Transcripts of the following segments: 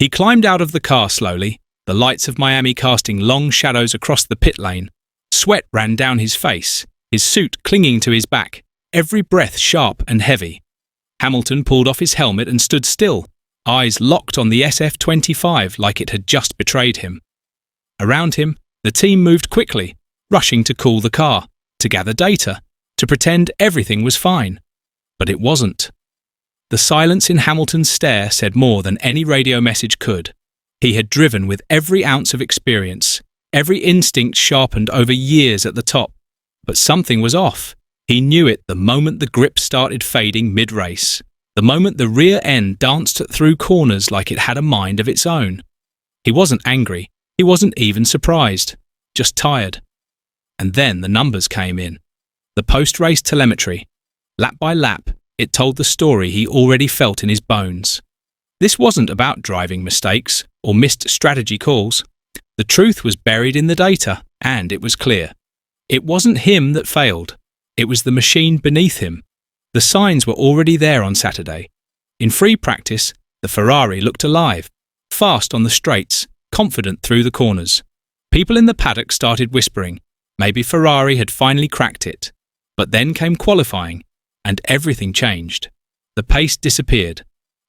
He climbed out of the car slowly, the lights of Miami casting long shadows across the pit lane. Sweat ran down his face, his suit clinging to his back, every breath sharp and heavy. Hamilton pulled off his helmet and stood still, eyes locked on the SF-25 like it had just betrayed him. Around him, the team moved quickly, rushing to cool the car, to gather data, to pretend everything was fine. But it wasn't. The silence in Hamilton's stare said more than any radio message could. He had driven with every ounce of experience, every instinct sharpened over years at the top. But something was off. He knew it the moment the grip started fading mid-race, the moment the rear end danced through corners like it had a mind of its own. He wasn't angry. He wasn't even surprised. Just tired. And then the numbers came in. The post-race telemetry. Lap by lap, it told the story he already felt in his bones. This wasn't about driving mistakes or missed strategy calls. The truth was buried in the data, and it was clear. It wasn't him that failed. It was the machine beneath him. The signs were already there on Saturday. In free practice, the Ferrari looked alive, fast on the straights, confident through the corners. People in the paddock started whispering. Maybe Ferrari had finally cracked it. But then came qualifying, and everything changed. The pace disappeared.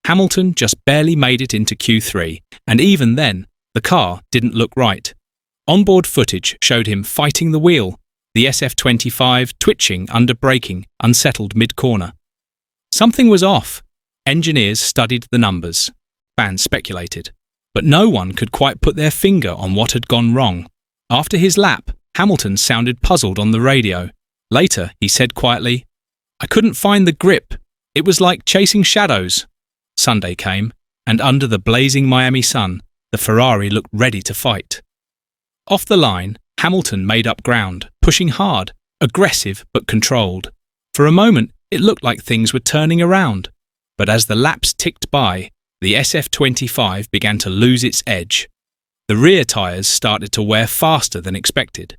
Hamilton just barely made it into Q3, and even then, the car didn't look right. Onboard footage showed him fighting the wheel, the SF-25 twitching under braking, unsettled mid-corner. Something was off. Engineers studied the numbers. Fans speculated. But no one could quite put their finger on what had gone wrong. After his lap, Hamilton sounded puzzled on the radio. Later, he said quietly, "I couldn't find the grip. It was like chasing shadows." Sunday came, and under the blazing Miami sun, the Ferrari looked ready to fight. Off the line, Hamilton made up ground, pushing hard, aggressive but controlled. For a moment, it looked like things were turning around. But as the laps ticked by, the SF-25 began to lose its edge. The rear tyres started to wear faster than expected.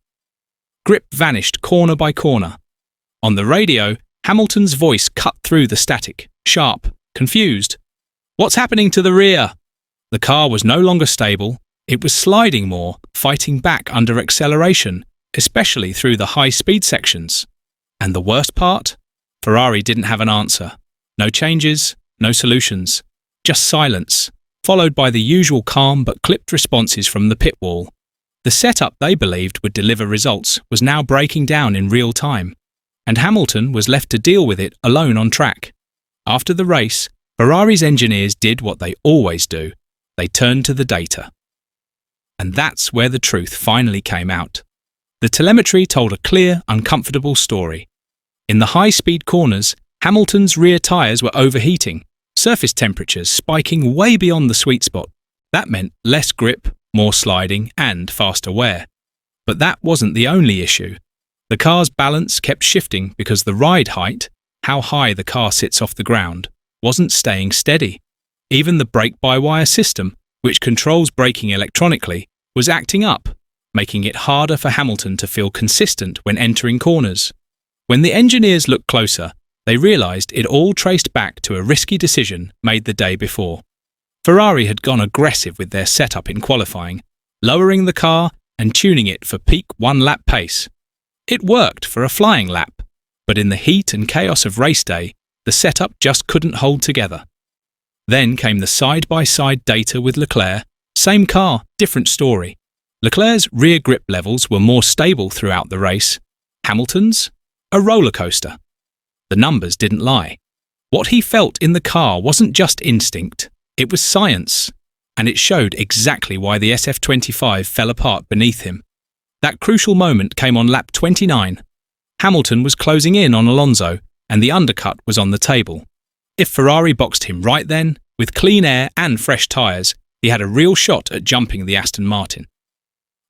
Grip vanished corner by corner. On the radio, Hamilton's voice cut through the static, sharp, confused. "What's happening to the rear?" The car was no longer stable. It was sliding more, fighting back under acceleration, especially through the high-speed sections. And the worst part? Ferrari didn't have an answer. No changes, no solutions. Just silence, followed by the usual calm but clipped responses from the pit wall. The setup they believed would deliver results was now breaking down in real time, and Hamilton was left to deal with it alone on track. After the race, Ferrari's engineers did what they always do. They turned to the data. And that's where the truth finally came out. The telemetry told a clear, uncomfortable story. In the high-speed corners, Hamilton's rear tyres were overheating, surface temperatures spiking way beyond the sweet spot. That meant less grip, more sliding, and faster wear. But that wasn't the only issue. The car's balance kept shifting because the ride height, how high the car sits off the ground, wasn't staying steady. Even the brake-by-wire system, which controls braking electronically, was acting up, making it harder for Hamilton to feel consistent when entering corners. When the engineers looked closer, they realised it all traced back to a risky decision made the day before. Ferrari had gone aggressive with their setup in qualifying, lowering the car and tuning it for peak one-lap pace. It worked for a flying lap, but in the heat and chaos of race day, the setup just couldn't hold together. Then came the side-by-side data with Leclerc. Same car, different story. Leclerc's rear grip levels were more stable throughout the race. Hamilton's? A roller coaster. The numbers didn't lie. What he felt in the car wasn't just instinct, it was science. And it showed exactly why the SF-25 fell apart beneath him. That crucial moment came on lap 29. Hamilton was closing in on Alonso, and the undercut was on the table. If Ferrari boxed him right then, with clean air and fresh tyres, he had a real shot at jumping the Aston Martin.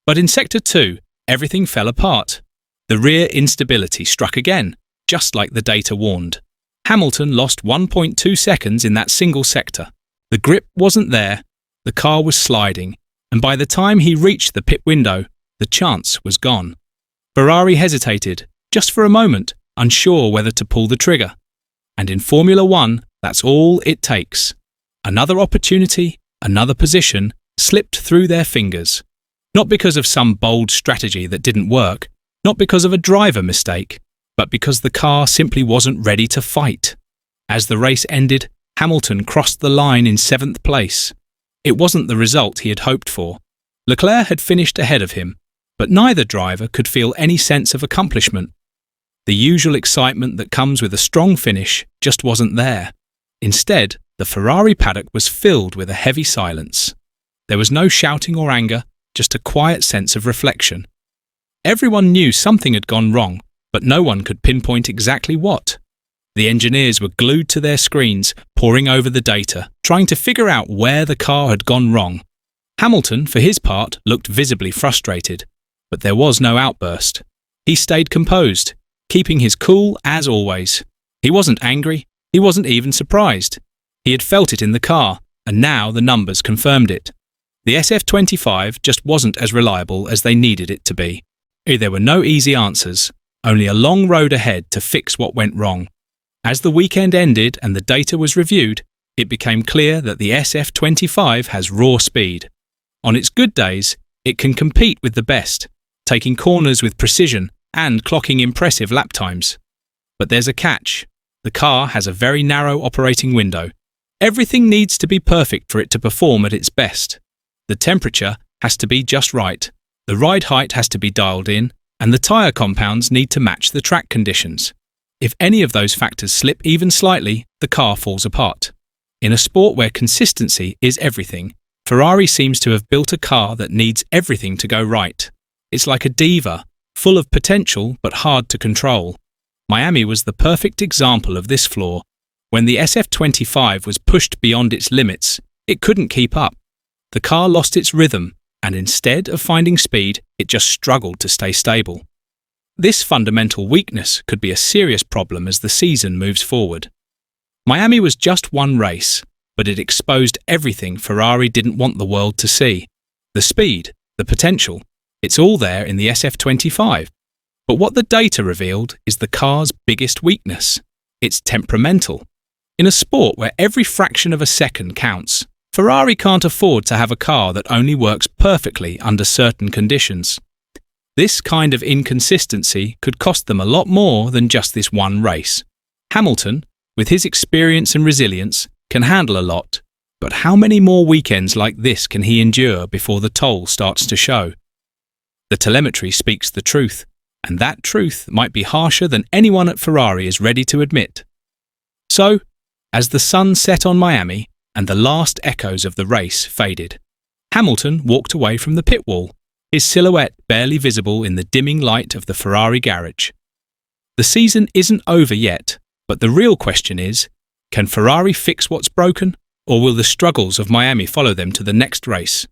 But in Sector 2, everything fell apart. The rear instability struck again, just like the data warned. Hamilton lost 1.2 seconds in that single sector. The grip wasn't there, the car was sliding, and by the time he reached the pit window, the chance was gone. Ferrari hesitated, just for a moment, unsure whether to pull the trigger. And in Formula One, that's all it takes. Another opportunity, another position, slipped through their fingers. Not because of some bold strategy that didn't work, not because of a driver mistake, but because the car simply wasn't ready to fight. As the race ended, Hamilton crossed the line in 7th place. It wasn't the result he had hoped for. Leclerc had finished ahead of him, but neither driver could feel any sense of accomplishment. The usual excitement that comes with a strong finish just wasn't there. Instead, the Ferrari paddock was filled with a heavy silence. There was no shouting or anger, just a quiet sense of reflection. Everyone knew something had gone wrong, but no one could pinpoint exactly what. The engineers were glued to their screens, poring over the data, trying to figure out where the car had gone wrong. Hamilton, for his part, looked visibly frustrated, but there was no outburst. He stayed composed, keeping his cool as always. He wasn't angry, he wasn't even surprised. He had felt it in the car, and now the numbers confirmed it. The SF25 just wasn't as reliable as they needed it to be. There were no easy answers, only a long road ahead to fix what went wrong. As the weekend ended and the data was reviewed, it became clear that the SF25 has raw speed. On its good days, it can compete with the best, taking corners with precision and clocking impressive lap times. But there's a catch. The car has a very narrow operating window. Everything needs to be perfect for it to perform at its best. The temperature has to be just right, the ride height has to be dialed in, and the tyre compounds need to match the track conditions. If any of those factors slip even slightly, the car falls apart. In a sport where consistency is everything, Ferrari seems to have built a car that needs everything to go right. It's like a diva, full of potential but hard to control. Miami was the perfect example of this flaw. When the SF25 was pushed beyond its limits, it couldn't keep up. The car lost its rhythm, and instead of finding speed, it just struggled to stay stable. This fundamental weakness could be a serious problem as the season moves forward. Miami was just one race, but it exposed everything Ferrari didn't want the world to see. The speed, the potential, it's all there in the SF25. But what the data revealed is the car's biggest weakness. It's temperamental. In a sport where every fraction of a second counts, Ferrari can't afford to have a car that only works perfectly under certain conditions. This kind of inconsistency could cost them a lot more than just this one race. Hamilton, with his experience and resilience, can handle a lot, but how many more weekends like this can he endure before the toll starts to show? The telemetry speaks the truth, and that truth might be harsher than anyone at Ferrari is ready to admit. So, as the sun set on Miami and the last echoes of the race faded, Hamilton walked away from the pit wall, his silhouette barely visible in the dimming light of the Ferrari garage. The season isn't over yet, but the real question is, can Ferrari fix what's broken, or will the struggles of Miami follow them to the next race?